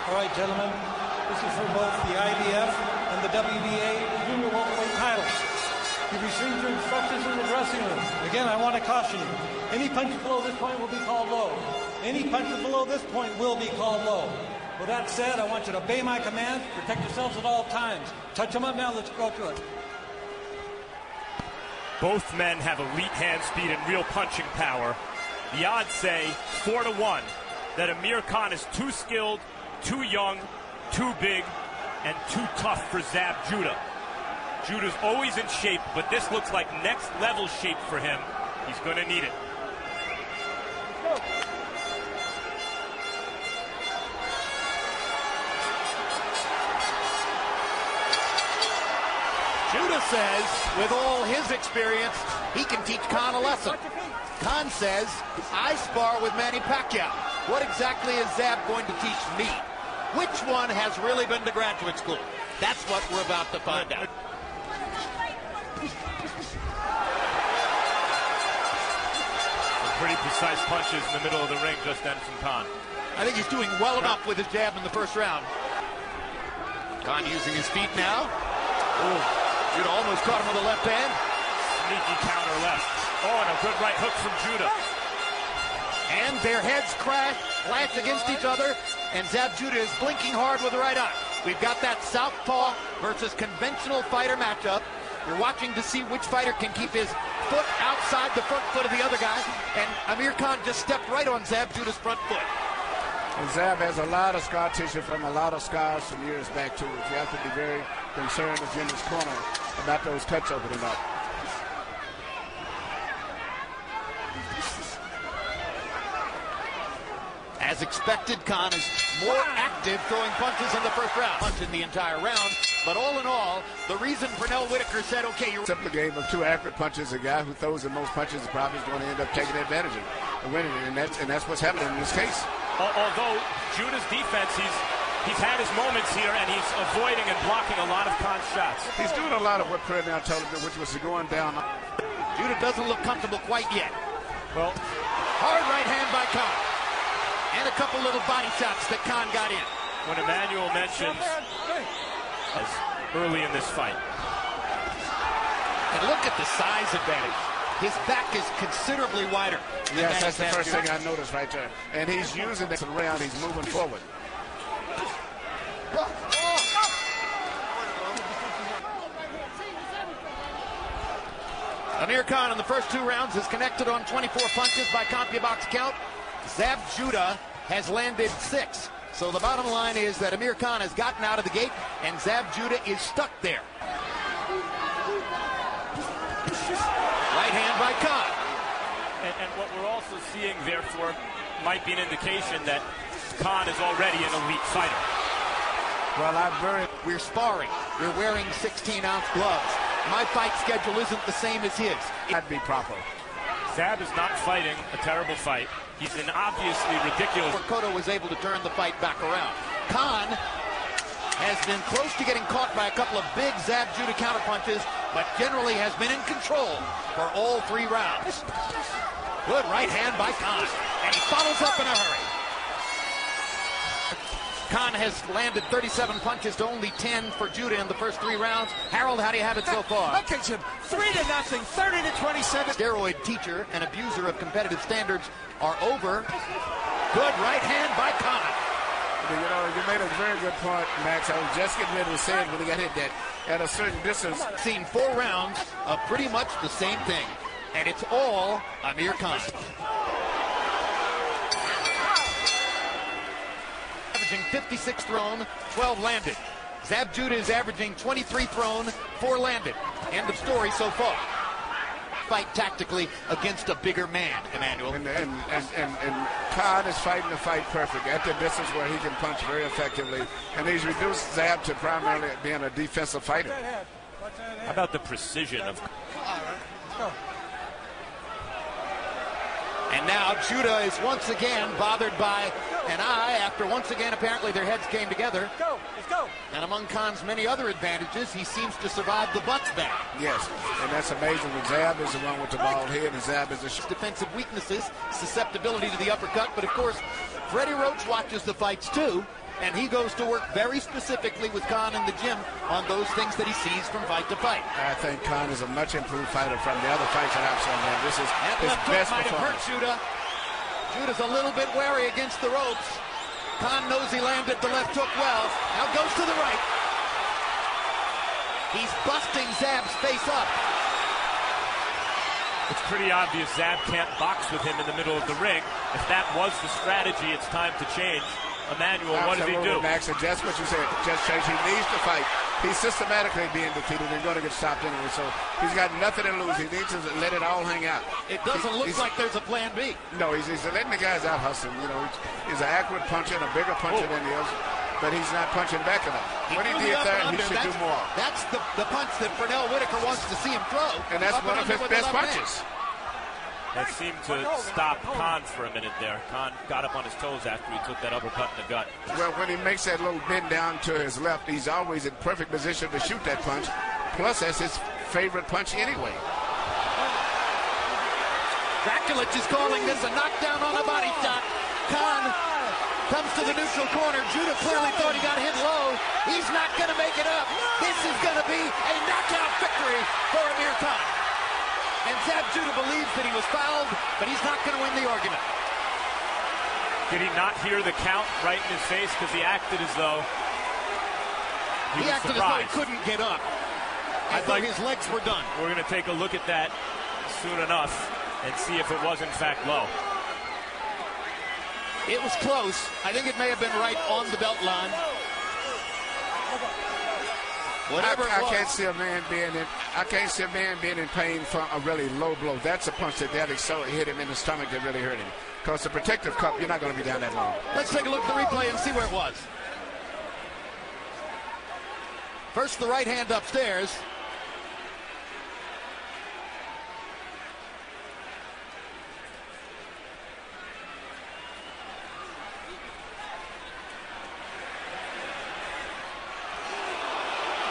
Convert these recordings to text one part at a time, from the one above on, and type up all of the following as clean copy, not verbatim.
All right, gentlemen, this is for both the IBF and the WBA junior welterweight titles. You've received your instructions in the dressing room. Again, I want to caution you. Any punches below this point will be called low. Any punches below this point will be called low. With that said, I want you to obey my command. Protect yourselves at all times. Touch them up now. Let's go to it. Both men have elite hand speed and real punching power. The odds say 4-1 that Amir Khan is too skilled, too young, too big, and too tough for Zab Judah. Judah's always in shape, but this looks like next level shape for him. He's going to need it. Judah says, with all his experience, he can teach Khan a lesson. Khan says, I spar with Manny Pacquiao. What exactly is Zab going to teach me? Which one has really been to graduate school? That's what we're about to find out. Some pretty precise punches in the middle of the ring just then from Khan. I think he's doing well enough with his jab in the first round. Khan using his feet now. Ooh. Judah almost caught him with a left hand. Sneaky counter left. Oh, and a good right hook from Judah. And their heads clash against each other, and Zab Judah is blinking hard with the right eye. We've got that southpaw versus conventional fighter matchup. You're watching to see which fighter can keep his foot outside the front foot of the other guy, and Amir Khan just stepped right on Zab Judah's front foot. And Zab has a lot of scar tissue from a lot of scars from years back, too. You have to be very concerned if you're in this corner about those cuts opening up. As expected, Khan is more active throwing punches in the first round. Punch in the entire round, but all in all, the reason Pernell Whitaker said, okay, you're... Simple game of two accurate punches. A guy who throws the most punches is probably going to end up taking advantage of it and winning it, and that's what's happening in this case. Although Judah's defense, he's had his moments here, and he's avoiding and blocking a lot of Khan's shots. He's doing a lot of what Pernell told him, which was going down. Judah doesn't look comfortable quite yet. Well, hard right hand by Khan. And a couple little body shots that Khan got in. When Emmanuel mentions early in this fight. And look at the size advantage. His back is considerably wider. Yes, that's the first thing I noticed right there. And he's using this around. He's moving forward. Amir Khan in the first two rounds has connected on 24 punches by CompuBox count. Zab Judah has landed 6. So the bottom line is that Amir Khan has gotten out of the gate and Zab Judah is stuck there. Right hand by Khan. And what we're also seeing, therefore, might be an indication that Khan is already an elite fighter. Well, we're sparring. We're wearing 16-ounce gloves. My fight schedule isn't the same as his. That'd be proper. Zab is not fighting a terrible fight. He's an obviously ridiculous... Cotto was able to turn the fight back around. Khan has been close to getting caught by a couple of big Zab Judah counterpunches, but generally has been in control for all 3 rounds. Good right hand by Khan, and he follows up in a hurry. Khan has landed 37 punches to only 10 for Judah in the first 3 rounds. Harold, how do you have it so far? Look at him, 3-0, 30-27. Steroid teacher and abuser of competitive standards are over. Good right hand by Khan. You know, you made a very good point, Max. I was just getting ready to say it when he got hit that at a certain distance. Seen 4 rounds of pretty much the same thing, and it's all Amir Khan. Averaging 56 thrown, 12 landed. Zab Judah is averaging 23 thrown, 4 landed. End of story so far. Fight tactically against a bigger man, Emmanuel. And Khan is fighting the fight perfect at the distance where he can punch very effectively. And he's reduced Zab to primarily being a defensive fighter. How about the precision of... And now Judah is once again bothered by an eye after once again apparently their heads came together. Let's go. And among Khan's many other advantages, he seems to survive the butts back. Yes, and that's amazing. When Zab is the one with the bald head, and Zab is the defensive weaknesses, susceptibility to the uppercut. But of course, Freddie Roach watches the fights too, and he goes to work very specifically with Khan in the gym on those things that he sees from fight to fight. I think Khan is a much improved fighter from the other fights that I've seen him. This is That his left hook best might have hurt performance. Judah. Judah's a little bit wary against the ropes. Khan knows he landed the left hook well. Now goes to the right. He's busting Zab's face up. It's pretty obvious Zab can't box with him in the middle of the ring. If that was the strategy, it's time to change. Emmanuel, what does he do? Max, and just what you said, just change. He needs to fight. He's systematically being defeated and going to get stopped anyway, so he's got nothing to lose. He needs to let it all hang out. It doesn't look like there's a plan B. No, he's letting the guys out hustle. You know, he's an accurate puncher and a bigger puncher than he is, but he's not punching back enough. What he did there, he should do more. That's the punch that Pernell Whitaker wants to see him throw. And that's one of his best punches. That seemed to stop Khan for a minute there. Khan got up on his toes after he took that uppercut in the gut. Well, when he makes that little bend down to his left, he's always in perfect position to shoot that punch. Plus, that's his favorite punch anyway. Draculich is calling this a knockdown on a body shot. Khan comes to the neutral corner. Judah clearly thought he got hit low. He's not going to make it up. This is going to be a knockout victory for Amir Khan. And Zab Judah believes that he was fouled, but he's not going to win the argument. Did he not hear the count right in his face? Because he acted as though he was acted surprised. as though he couldn't get up. As though his legs were done. We're going to take a look at that soon enough and see if it was in fact low. It was close. I think it may have been right on the belt line. Whatever I can't see a man being in pain from a really low blow. That's a punch that hit him in the stomach that really hurt him. Because the protective cup, you're not going to be down that long. Let's take a look at the replay and see where it was. First, the right hand upstairs.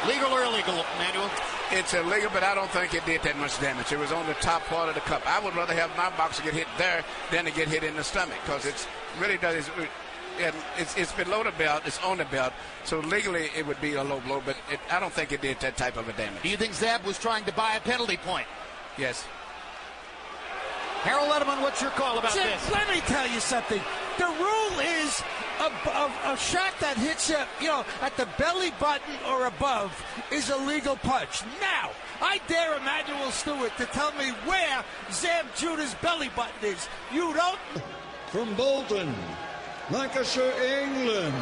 Legal or illegal, Manuel? It's illegal, but I don't think it did that much damage. It was on the top part of the cup. I would rather have my boxer get hit there than to get hit in the stomach, because it's really does. It's below the belt. It's on the belt. So legally, it would be a low blow, but I don't think it did that type of a damage. Do you think Zab was trying to buy a penalty point? Yes. Harold Letterman, what's your call about Jim, this? let me tell you something. The rule is a shot that hits you, at the belly button or above is a legal punch. Now, I dare Emmanuel Stewart to tell me where Zab Judah's belly button is. You don't? From Bolton, Lancashire, England,